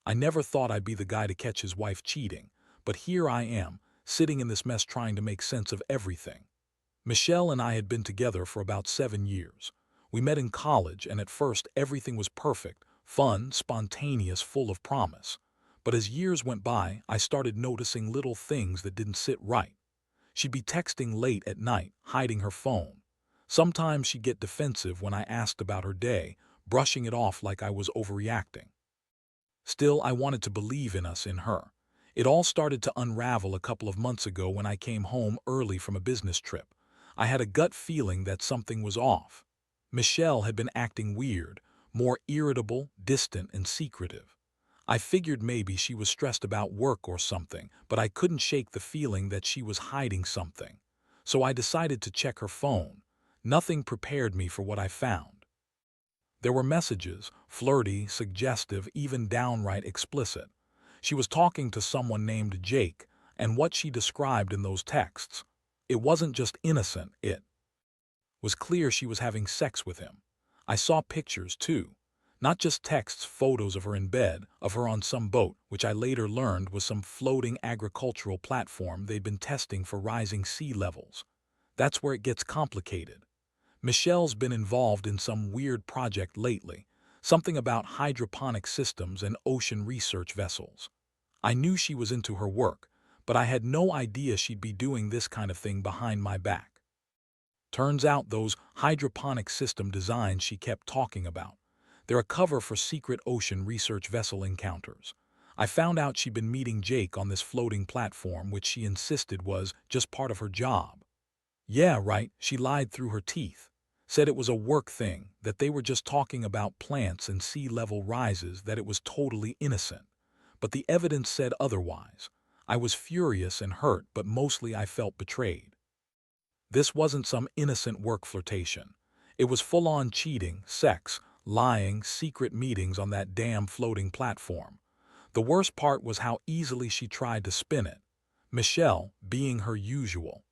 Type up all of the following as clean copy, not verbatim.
I never thought I'd be the guy to catch his wife cheating, but here I am, sitting in this mess trying to make sense of everything. Michelle and I had been together for about 7 years. We met in college, and at first everything was perfect, fun, spontaneous, full of promise. But as years went by, I started noticing little things that didn't sit right. She'd be texting late at night, hiding her phone. Sometimes she'd get defensive when I asked about her day, brushing it off like I was overreacting. Still, I wanted to believe in us, in her. It all started to unravel a couple of months ago when I came home early from a business trip. I had a gut feeling that something was off. Michelle had been acting weird, more irritable, distant, and secretive. I figured maybe she was stressed about work or something, but I couldn't shake the feeling that she was hiding something. So I decided to check her phone. Nothing prepared me for what I found. There were messages, flirty, suggestive, even downright explicit. She was talking to someone named Jake, and what she described in those texts, it wasn't just innocent, it was clear she was having sex with him. I saw pictures, too. Not just texts, photos of her in bed, of her on some boat, which I later learned was some floating agricultural platform they'd been testing for rising sea levels. That's where it gets complicated. Michelle's been involved in some weird project lately, something about hydroponic systems and ocean research vessels. I knew she was into her work, but I had no idea she'd be doing this kind of thing behind my back. Turns out those hydroponic system designs she kept talking about, they're a cover for secret ocean research vessel encounters. I found out she'd been meeting Jake on this floating platform, which she insisted was just part of her job. Yeah, right, she lied through her teeth. Said it was a work thing, that they were just talking about plants and sea level rises, that it was totally innocent. But the evidence said otherwise. I was furious and hurt, but mostly I felt betrayed. This wasn't some innocent work flirtation. It was full-on cheating, sex, lying, secret meetings on that damn floating platform. The worst part was how easily she tried to spin it. Michelle, being her usual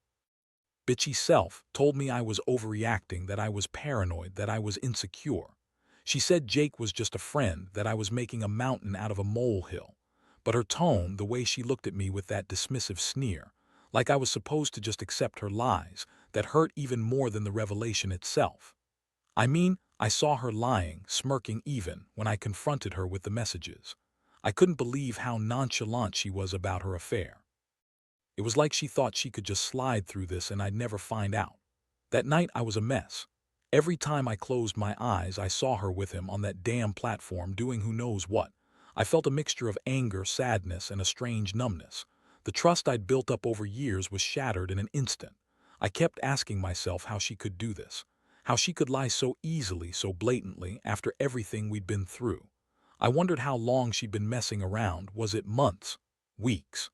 bitchy self, told me I was overreacting, that I was paranoid, that I was insecure. She said Jake was just a friend, that I was making a mountain out of a molehill. But her tone, the way she looked at me with that dismissive sneer, like I was supposed to just accept her lies, that hurt even more than the revelation itself. I mean, I saw her lying, smirking even, when I confronted her with the messages. I couldn't believe how nonchalant she was about her affair. It was like she thought she could just slide through this and I'd never find out. That night I was a mess. Every time I closed my eyes, I saw her with him on that damn platform doing who knows what. I felt a mixture of anger, sadness, and a strange numbness. The trust I'd built up over years was shattered in an instant. I kept asking myself how she could do this, how she could lie so easily, so blatantly, after everything we'd been through. I wondered how long she'd been messing around. Was it months? Weeks?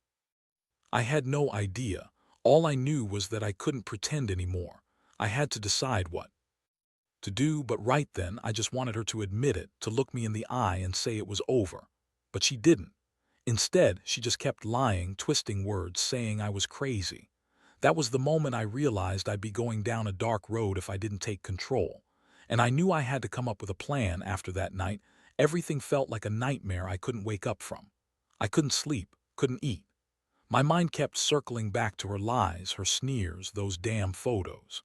I had no idea. All I knew was that I couldn't pretend anymore. I had to decide what to do, but right then I just wanted her to admit it, to look me in the eye and say it was over. But she didn't. Instead, she just kept lying, twisting words, saying I was crazy. That was the moment I realized I'd be going down a dark road if I didn't take control. And I knew I had to come up with a plan after that night. Everything felt like a nightmare I couldn't wake up from. I couldn't sleep, couldn't eat. My mind kept circling back to her lies, her sneers, those damn photos.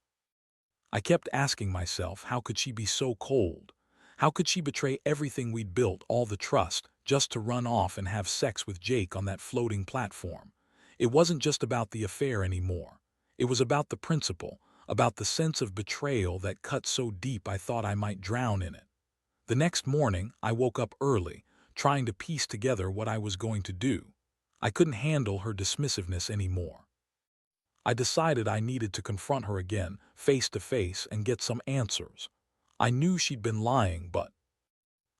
I kept asking myself, how could she be so cold? How could she betray everything we'd built, all the trust, just to run off and have sex with Jake on that floating platform? It wasn't just about the affair anymore. It was about the principle, about the sense of betrayal that cut so deep I thought I might drown in it. The next morning, I woke up early, trying to piece together what I was going to do. I couldn't handle her dismissiveness anymore. I decided I needed to confront her again, face to face, and get some answers. I knew she'd been lying, but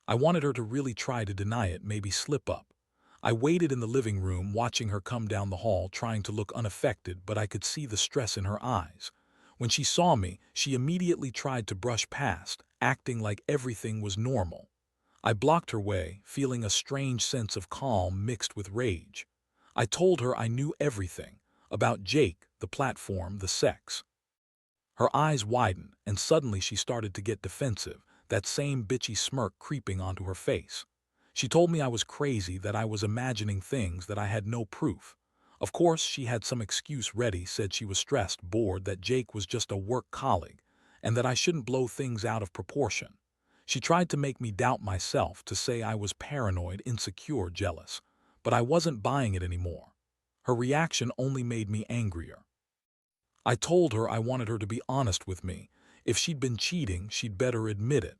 I wanted her to really try to deny it, maybe slip up. I waited in the living room, watching her come down the hall, trying to look unaffected, but I could see the stress in her eyes. When she saw me, she immediately tried to brush past, acting like everything was normal. I blocked her way, feeling a strange sense of calm mixed with rage. I told her I knew everything, about Jake, the platform, the sex. Her eyes widened, and suddenly she started to get defensive, that same bitchy smirk creeping onto her face. She told me I was crazy, that I was imagining things, that I had no proof. Of course, she had some excuse ready, said she was stressed, bored, that Jake was just a work colleague, and that I shouldn't blow things out of proportion. She tried to make me doubt myself, to say I was paranoid, insecure, jealous. But I wasn't buying it anymore. Her reaction only made me angrier. I told her I wanted her to be honest with me. If she'd been cheating, she'd better admit it.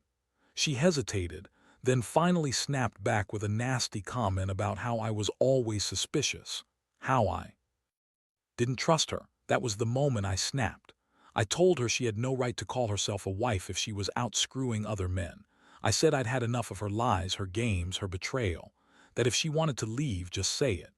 She hesitated, then finally snapped back with a nasty comment about how I was always suspicious. How I didn't trust her. That was the moment I snapped. I told her she had no right to call herself a wife if she was out screwing other men. I said I'd had enough of her lies, her games, her betrayal, that if she wanted to leave, just say it.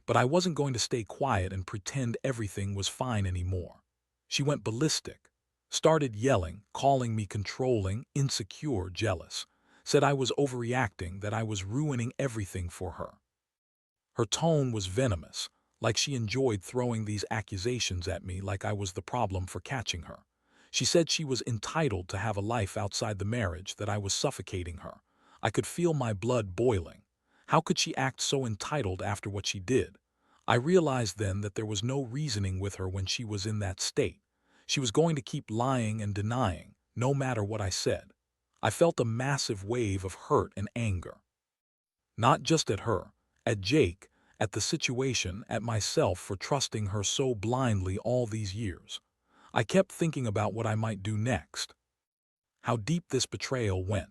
But I wasn't going to stay quiet and pretend everything was fine anymore. She went ballistic, started yelling, calling me controlling, insecure, jealous, said I was overreacting, that I was ruining everything for her. Her tone was venomous, like she enjoyed throwing these accusations at me, like I was the problem for catching her. She said she was entitled to have a life outside the marriage, that I was suffocating her. I could feel my blood boiling. How could she act so entitled after what she did? I realized then that there was no reasoning with her when she was in that state. She was going to keep lying and denying, no matter what I said. I felt a massive wave of hurt and anger. Not just at her, at Jake, at the situation, at myself for trusting her so blindly all these years. I kept thinking about what I might do next. How deep this betrayal went.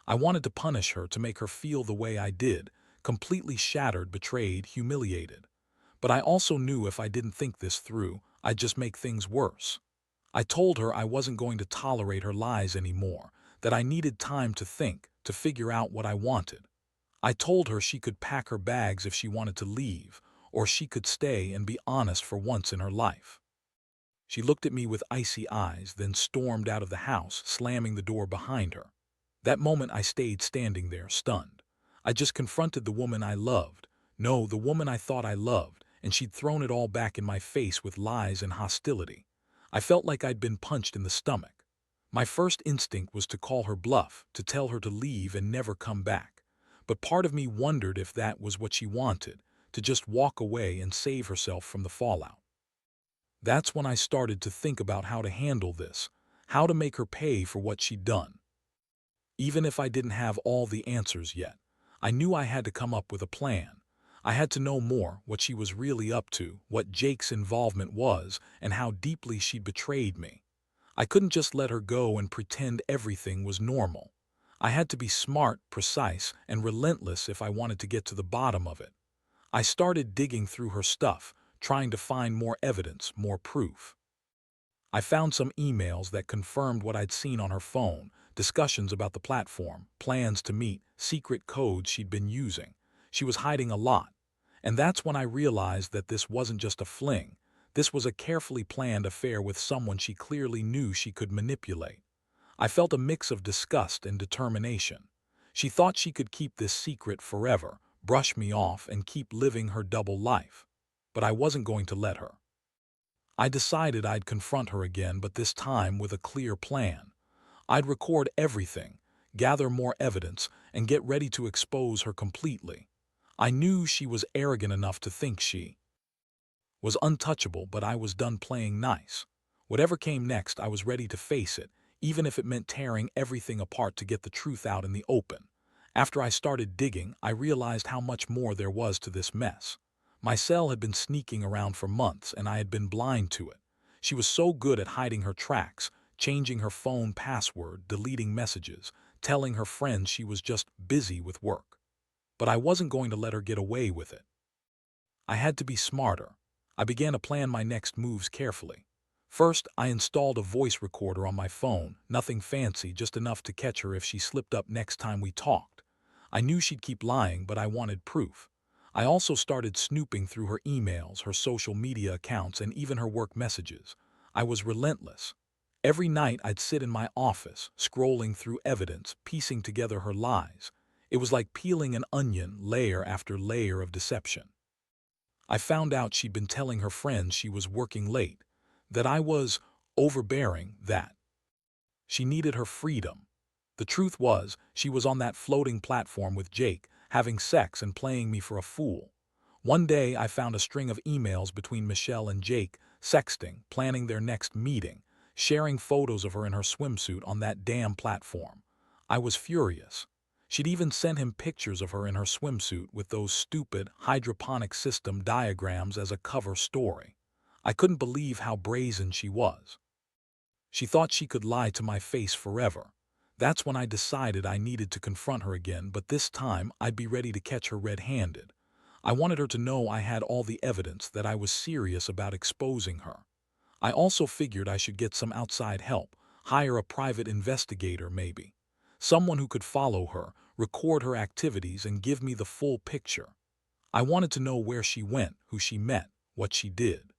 I wanted to punish her, to make her feel the way I did, completely shattered, betrayed, humiliated. But I also knew if I didn't think this through, I'd just make things worse. I told her I wasn't going to tolerate her lies anymore, that I needed time to think, to figure out what I wanted. I told her she could pack her bags if she wanted to leave, or she could stay and be honest for once in her life. She looked at me with icy eyes, then stormed out of the house, slamming the door behind her. That moment I stayed standing there, stunned. I just confronted the woman I loved. No, the woman I thought I loved, and she'd thrown it all back in my face with lies and hostility. I felt like I'd been punched in the stomach. My first instinct was to call her bluff, to tell her to leave and never come back. But part of me wondered if that was what she wanted, to just walk away and save herself from the fallout. That's when I started to think about how to handle this, how to make her pay for what she'd done. Even if I didn't have all the answers yet, I knew I had to come up with a plan. I had to know more, what she was really up to, what Jake's involvement was, and how deeply she'd betrayed me. I couldn't just let her go and pretend everything was normal. I had to be smart, precise, and relentless if I wanted to get to the bottom of it. I started digging through her stuff, trying to find more evidence, more proof. I found some emails that confirmed what I'd seen on her phone, discussions about the platform, plans to meet, secret codes she'd been using. She was hiding a lot. And that's when I realized that this wasn't just a fling. This was a carefully planned affair with someone she clearly knew she could manipulate. I felt a mix of disgust and determination. She thought she could keep this secret forever, brush me off, and keep living her double life. But I wasn't going to let her. I decided I'd confront her again, but this time with a clear plan. I'd record everything, gather more evidence, and get ready to expose her completely. I knew she was arrogant enough to think she was untouchable, but I was done playing nice. Whatever came next, I was ready to face it, even if it meant tearing everything apart to get the truth out in the open. After I started digging, I realized how much more there was to this mess. My cell had been sneaking around for months, and I had been blind to it. She was so good at hiding her tracks, changing her phone password, deleting messages, telling her friends she was just busy with work. But I wasn't going to let her get away with it. I had to be smarter. I began to plan my next moves carefully. First, I installed a voice recorder on my phone, nothing fancy, just enough to catch her if she slipped up next time we talked. I knew she'd keep lying, but I wanted proof. I also started snooping through her emails, her social media accounts, and even her work messages. I was relentless. Every night I'd sit in my office, scrolling through evidence, piecing together her lies. It was like peeling an onion, layer after layer of deception. I found out she'd been telling her friends she was working late, that I was overbearing, that she needed her freedom. The truth was, she was on that floating platform with Jake, having sex and playing me for a fool. One day I found a string of emails between Michelle and Jake, sexting, planning their next meeting, sharing photos of her in her swimsuit on that damn platform. I was furious. She'd even sent him pictures of her in her swimsuit with those stupid hydroponic system diagrams as a cover story. I couldn't believe how brazen she was. She thought she could lie to my face forever. That's when I decided I needed to confront her again, but this time I'd be ready to catch her red-handed. I wanted her to know I had all the evidence, that I was serious about exposing her. I also figured I should get some outside help, hire a private investigator maybe. Someone who could follow her, record her activities, and give me the full picture. I wanted to know where she went, who she met, what she did.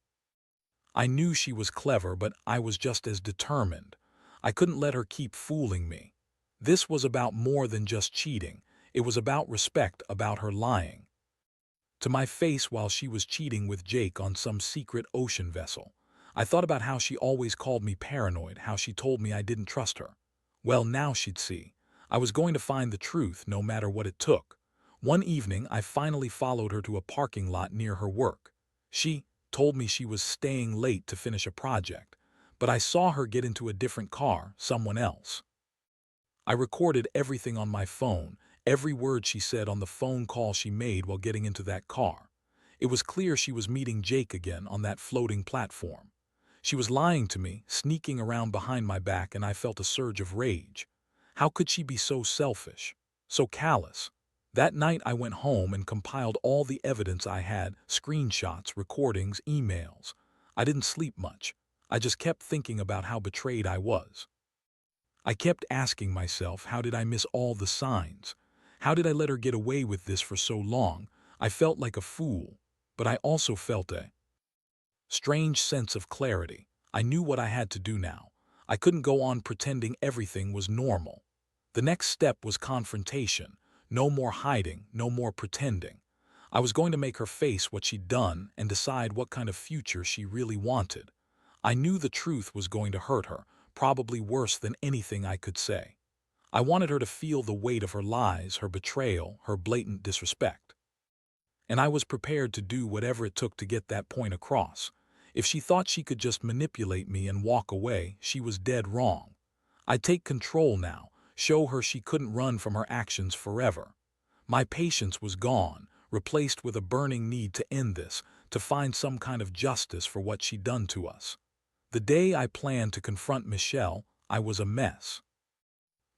I knew she was clever, but I was just as determined. I couldn't let her keep fooling me. This was about more than just cheating. It was about respect, about her lying to my face while she was cheating with Jake on some secret ocean vessel. I thought about how she always called me paranoid, how she told me I didn't trust her. Well, now she'd see. I was going to find the truth, no matter what it took. One evening, I finally followed her to a parking lot near her work. She told me she was staying late to finish a project, but I saw her get into a different car, someone else. I recorded everything on my phone, every word she said on the phone call she made while getting into that car. It was clear she was meeting Jake again on that floating platform. She was lying to me, sneaking around behind my back, and I felt a surge of rage. How could she be so selfish, so callous? That night I went home and compiled all the evidence I had, screenshots, recordings, emails. I didn't sleep much. I just kept thinking about how betrayed I was. I kept asking myself, how did I miss all the signs? How did I let her get away with this for so long? I felt like a fool, but I also felt a strange sense of clarity. I knew what I had to do now. I couldn't go on pretending everything was normal. The next step was confrontation. No more hiding, no more pretending. I was going to make her face what she'd done and decide what kind of future she really wanted. I knew the truth was going to hurt her, probably worse than anything I could say. I wanted her to feel the weight of her lies, her betrayal, her blatant disrespect. And I was prepared to do whatever it took to get that point across. If she thought she could just manipulate me and walk away, she was dead wrong. I'd take control now, show her she couldn't run from her actions forever. My patience was gone, replaced with a burning need to end this, to find some kind of justice for what she'd done to us. The day I planned to confront Michelle, I was a mess.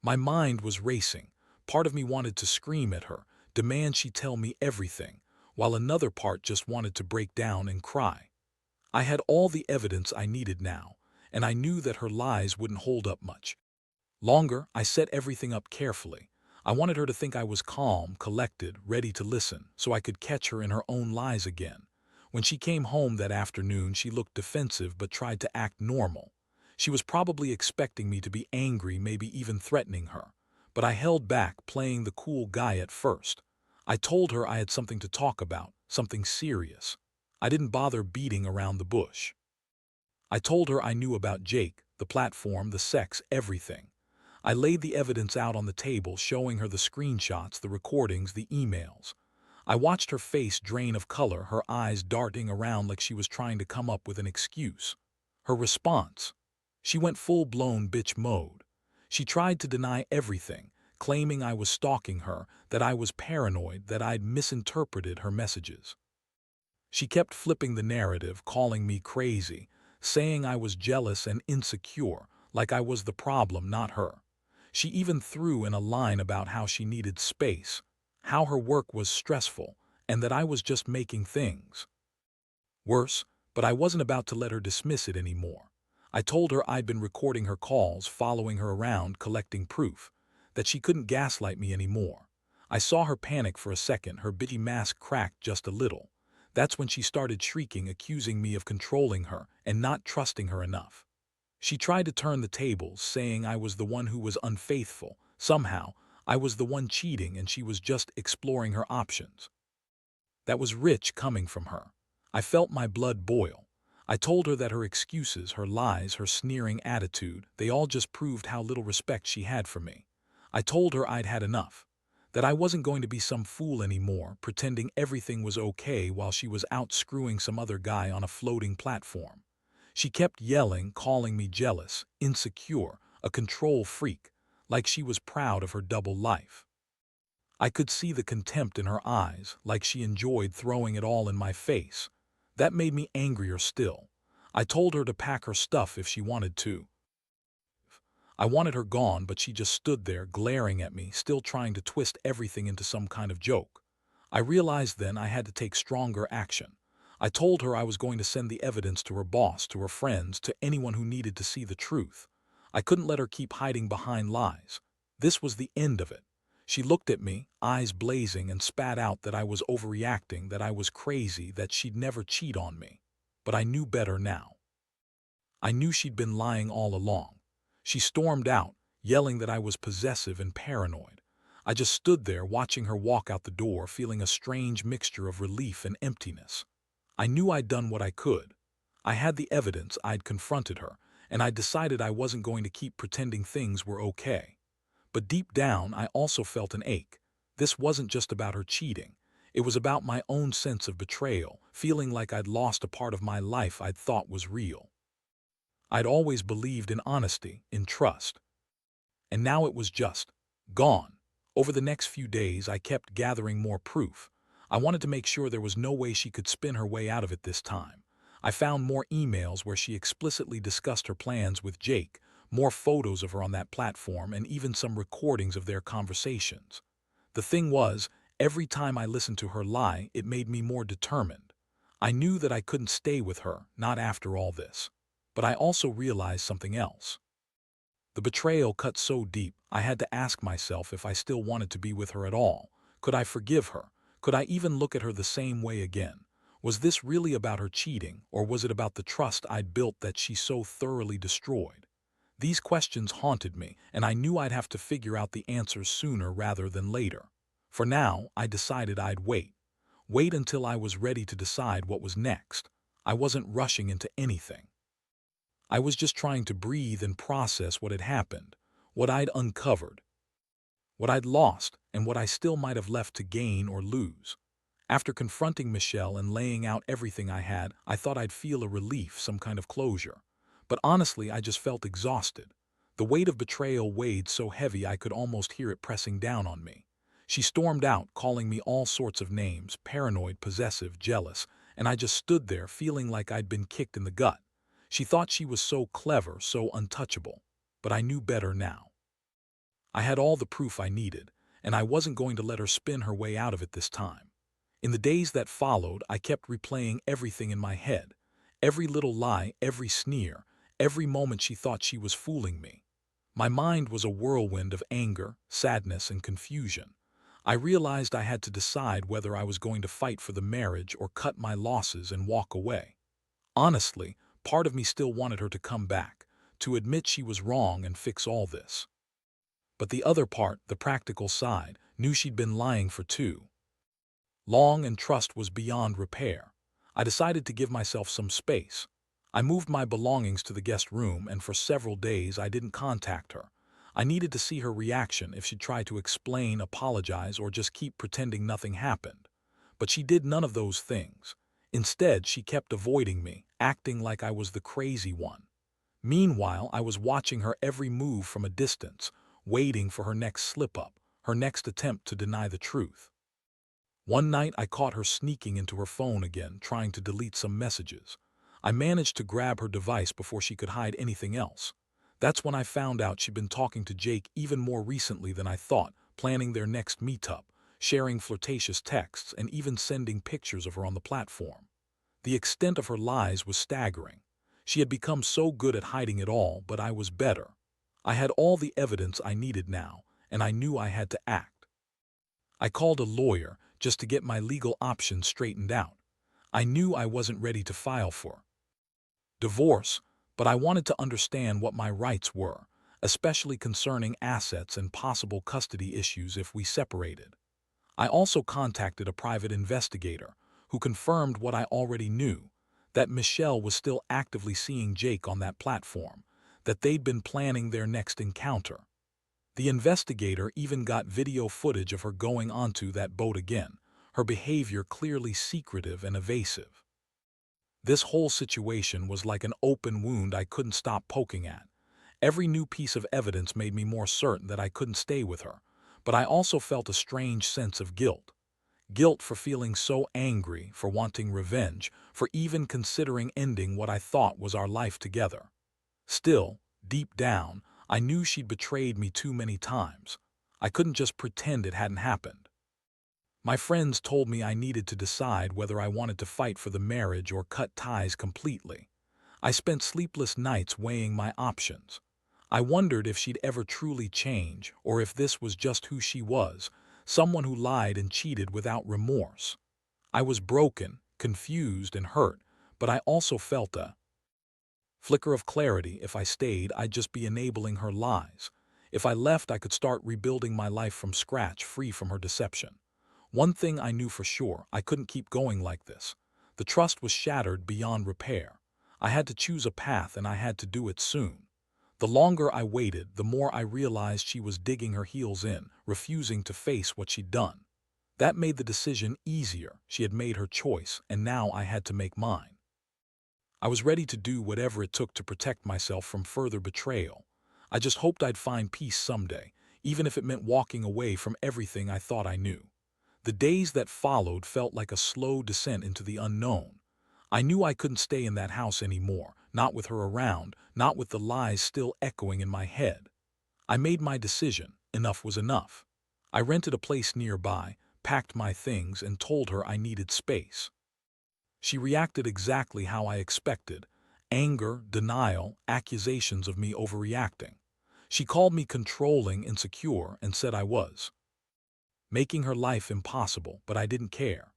My mind was racing. Part of me wanted to scream at her, demand she tell me everything, while another part just wanted to break down and cry. I had all the evidence I needed now, and I knew that her lies wouldn't hold up much longer. I set everything up carefully. I wanted her to think I was calm, collected, ready to listen, so I could catch her in her own lies again. When she came home that afternoon, she looked defensive but tried to act normal. She was probably expecting me to be angry, maybe even threatening her. But I held back, playing the cool guy at first. I told her I had something to talk about, something serious. I didn't bother beating around the bush. I told her I knew about Jake, the platform, the sex, everything. I laid the evidence out on the table, showing her the screenshots, the recordings, the emails. I watched her face drain of color, her eyes darting around like she was trying to come up with an excuse. Her response: she went full-blown bitch mode. She tried to deny everything, claiming I was stalking her, that I was paranoid, that I'd misinterpreted her messages. She kept flipping the narrative, calling me crazy, saying I was jealous and insecure, like I was the problem, not her. She even threw in a line about how she needed space, how her work was stressful, and that I was just making things worse, but I wasn't about to let her dismiss it anymore. I told her I'd been recording her calls, following her around, collecting proof, that she couldn't gaslight me anymore. I saw her panic for a second, her bitchy mask cracked just a little. That's when she started shrieking, accusing me of controlling her and not trusting her enough. She tried to turn the tables, saying I was the one who was unfaithful. Somehow, I was the one cheating and she was just exploring her options. That was rich coming from her. I felt my blood boil. I told her that her excuses, her lies, her sneering attitude, they all just proved how little respect she had for me. I told her I'd had enough, that I wasn't going to be some fool anymore, pretending everything was okay while she was out screwing some other guy on a floating platform. She kept yelling, calling me jealous, insecure, a control freak, like she was proud of her double life. I could see the contempt in her eyes, like she enjoyed throwing it all in my face. That made me angrier still. I told her to pack her stuff if she wanted to. I wanted her gone, but she just stood there glaring at me, still trying to twist everything into some kind of joke. I realized then I had to take stronger action. I told her I was going to send the evidence to her boss, to her friends, to anyone who needed to see the truth. I couldn't let her keep hiding behind lies. This was the end of it. She looked at me, eyes blazing, and spat out that I was overreacting, that I was crazy, that she'd never cheat on me. But I knew better now. I knew she'd been lying all along. She stormed out, yelling that I was possessive and paranoid. I just stood there watching her walk out the door, feeling a strange mixture of relief and emptiness. I knew I'd done what I could. I had the evidence, I'd confronted her, and I'd decided I wasn't going to keep pretending things were okay. But deep down, I also felt an ache. This wasn't just about her cheating. It was about my own sense of betrayal, feeling like I'd lost a part of my life I'd thought was real. I'd always believed in honesty, in trust. And now it was just gone. Over the next few days, I kept gathering more proof. I wanted to make sure there was no way she could spin her way out of it this time. I found more emails where she explicitly discussed her plans with Jake, more photos of her on that platform, and even some recordings of their conversations. The thing was, every time I listened to her lie, it made me more determined. I knew that I couldn't stay with her, not after all this. But I also realized something else. The betrayal cut so deep, I had to ask myself if I still wanted to be with her at all. Could I forgive her? Could I even look at her the same way again? Was this really about her cheating, or was it about the trust I'd built that she so thoroughly destroyed? These questions haunted me, and I knew I'd have to figure out the answers sooner rather than later. For now, I decided I'd wait. Wait until I was ready to decide what was next. I wasn't rushing into anything. I was just trying to breathe and process what had happened, what I'd uncovered, what I'd lost, and what I still might have left to gain or lose. After confronting Michelle and laying out everything I had, I thought I'd feel a relief, some kind of closure. But honestly, I just felt exhausted. The weight of betrayal weighed so heavy I could almost hear it pressing down on me. She stormed out, calling me all sorts of names, paranoid, possessive, jealous, and I just stood there feeling like I'd been kicked in the gut. She thought she was so clever, so untouchable. But I knew better now. I had all the proof I needed, and I wasn't going to let her spin her way out of it this time. In the days that followed, I kept replaying everything in my head. Every little lie, every sneer, every moment she thought she was fooling me. My mind was a whirlwind of anger, sadness, and confusion. I realized I had to decide whether I was going to fight for the marriage or cut my losses and walk away. Honestly, part of me still wanted her to come back, to admit she was wrong and fix all this. But the other part, the practical side, knew she'd been lying for too long, and trust was beyond repair. I decided to give myself some space. I moved my belongings to the guest room, and for several days I didn't contact her. I needed to see her reaction, if she'd try to explain, apologize, or just keep pretending nothing happened. But she did none of those things. Instead, she kept avoiding me, acting like I was the crazy one. Meanwhile, I was watching her every move from a distance, waiting for her next slip-up, her next attempt to deny the truth. One night, I caught her sneaking into her phone again, trying to delete some messages. I managed to grab her device before she could hide anything else. That's when I found out she'd been talking to Jake even more recently than I thought, planning their next meetup, sharing flirtatious texts, and even sending pictures of her on the platform. The extent of her lies was staggering. She had become so good at hiding it all, but I was better. I had all the evidence I needed now, and I knew I had to act. I called a lawyer just to get my legal options straightened out. I knew I wasn't ready to file for divorce, but I wanted to understand what my rights were, especially concerning assets and possible custody issues if we separated. I also contacted a private investigator who confirmed what I already knew, that Michelle was still actively seeing Jake on that platform, that they'd been planning their next encounter. The investigator even got video footage of her going onto that boat again, her behavior clearly secretive and evasive. This whole situation was like an open wound I couldn't stop poking at. Every new piece of evidence made me more certain that I couldn't stay with her, but I also felt a strange sense of guilt. Guilt for feeling so angry, for wanting revenge, for even considering ending what I thought was our life together. Still, deep down, I knew she'd betrayed me too many times. I couldn't just pretend it hadn't happened. My friends told me I needed to decide whether I wanted to fight for the marriage or cut ties completely. I spent sleepless nights weighing my options. I wondered if she'd ever truly change, or if this was just who she was, someone who lied and cheated without remorse. I was broken, confused, and hurt, but I also felt a flicker of clarity. If I stayed, I'd just be enabling her lies. If I left, I could start rebuilding my life from scratch, free from her deception. One thing I knew for sure, I couldn't keep going like this. The trust was shattered beyond repair. I had to choose a path, and I had to do it soon. The longer I waited, the more I realized she was digging her heels in, refusing to face what she'd done. That made the decision easier. She had made her choice, and now I had to make mine. I was ready to do whatever it took to protect myself from further betrayal. I just hoped I'd find peace someday, even if it meant walking away from everything I thought I knew. The days that followed felt like a slow descent into the unknown. I knew I couldn't stay in that house anymore, not with her around, not with the lies still echoing in my head. I made my decision. Enough was enough. I rented a place nearby, packed my things, and told her I needed space. She reacted exactly how I expected: anger, denial, accusations of me overreacting. She called me controlling, insecure, and said I was making her life impossible, but I didn't care.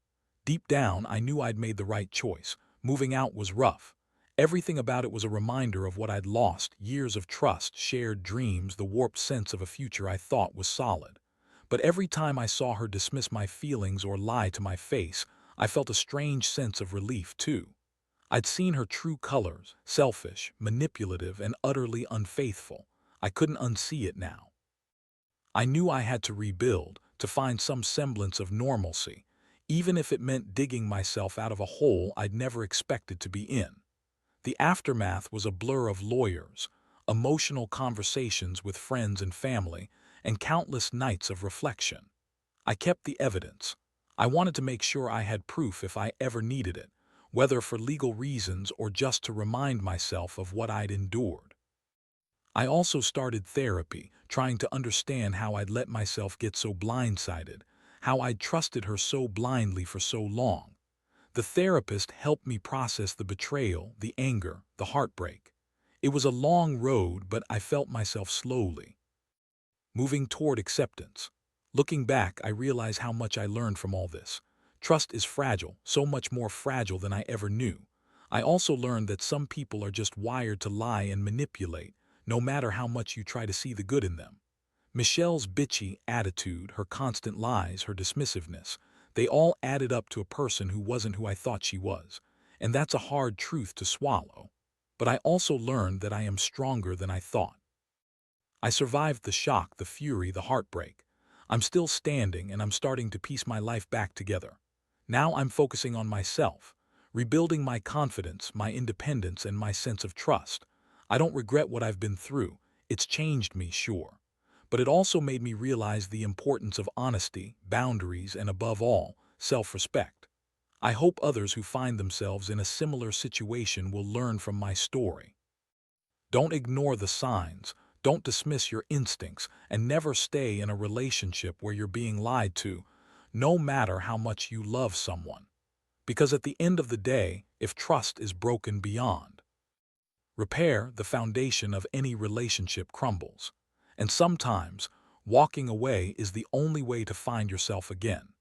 Deep down, I knew I'd made the right choice. Moving out was rough. Everything about it was a reminder of what I'd lost: years of trust, shared dreams, the warped sense of a future I thought was solid. But every time I saw her dismiss my feelings or lie to my face, I felt a strange sense of relief, too. I'd seen her true colors: selfish, manipulative, and utterly unfaithful. I couldn't unsee it now. I knew I had to rebuild, to find some semblance of normalcy, even if it meant digging myself out of a hole I'd never expected to be in. The aftermath was a blur of lawyers, emotional conversations with friends and family, and countless nights of reflection. I kept the evidence. I wanted to make sure I had proof if I ever needed it, whether for legal reasons or just to remind myself of what I'd endured. I also started therapy, trying to understand how I'd let myself get so blindsided, how I'd trusted her so blindly for so long. The therapist helped me process the betrayal, the anger, the heartbreak. It was a long road, but I felt myself slowly moving toward acceptance. Looking back, I realize how much I learned from all this. Trust is fragile, so much more fragile than I ever knew. I also learned that some people are just wired to lie and manipulate, no matter how much you try to see the good in them. Michelle's bitchy attitude, her constant lies, her dismissiveness, they all added up to a person who wasn't who I thought she was. And that's a hard truth to swallow. But I also learned that I am stronger than I thought. I survived the shock, the fury, the heartbreak. I'm still standing, and I'm starting to piece my life back together. Now I'm focusing on myself, rebuilding my confidence, my independence, and my sense of trust. I don't regret what I've been through. It's changed me, sure. But it also made me realize the importance of honesty, boundaries, and above all, self-respect. I hope others who find themselves in a similar situation will learn from my story. Don't ignore the signs, don't dismiss your instincts, and never stay in a relationship where you're being lied to, no matter how much you love someone. Because at the end of the day, if trust is broken beyond repair, the foundation of any relationship crumbles. And sometimes, walking away is the only way to find yourself again.